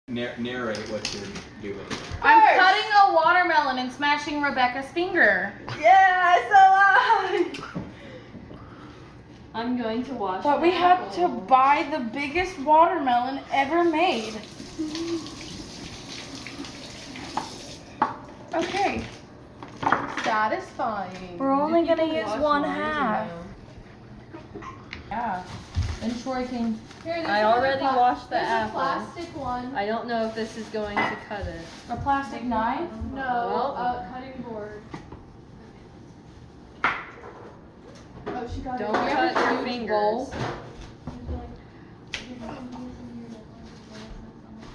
Narrate what you're doing. I'm cutting a watermelon and smashing Rebecca's finger. Yeah, SLI! I'm going to wash But we had to buy the biggest watermelon ever made. Okay. Satisfying. We're only gonna use one half. Yeah. Then Troy can. I already washed the apple. There's a plastic one. I don't know if this is going to cut it. A plastic knife? No, Well. cutting board. Oh, she got Don't it. cut your fingers.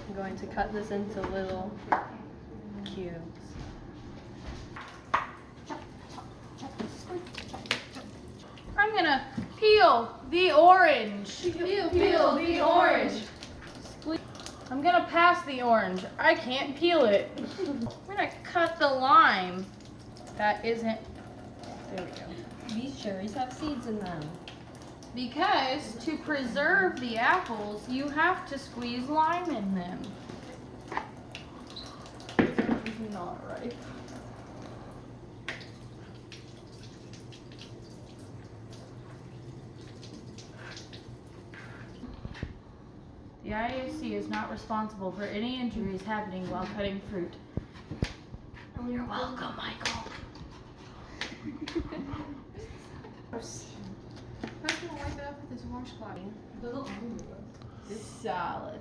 I'm going to cut this into little cubes. I'm gonna peel the orange. Peel the orange. I'm gonna pass the orange. I can't peel it. I'm gonna cut the lime. That isn't. There we go. These cherries have seeds in them. Because to preserve the apples, you have to squeeze lime in them. This is not right. The IAC is not responsible for any injuries happening while cutting fruit. You're welcome, Michael. I'm gonna wipe it up with this washcloth. It's solid.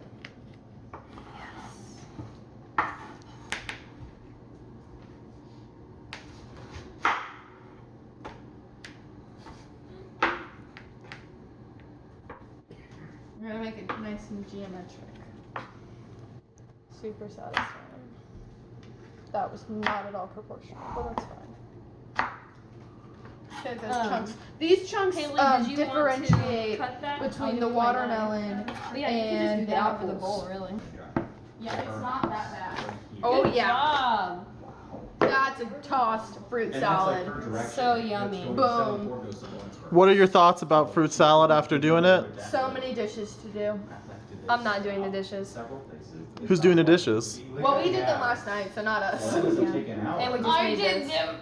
We're gonna make it nice and geometric. Super satisfying. That was not at all proportional, but that's fine. Okay, those chunks. These chunks Hailey, did you differentiate want to cut that? between the watermelon Oh, yeah, you can just and do the that for the apples. bowl, really. Yeah, it's not that bad. Oh Good yeah, job. that's a tossed fruit salad. So yummy. Boom. What are your thoughts about fruit salad after doing it? So many dishes to do. I'm not doing the dishes. Who's doing the dishes? Well, we did them last night, so not us. And we just I made did this. them.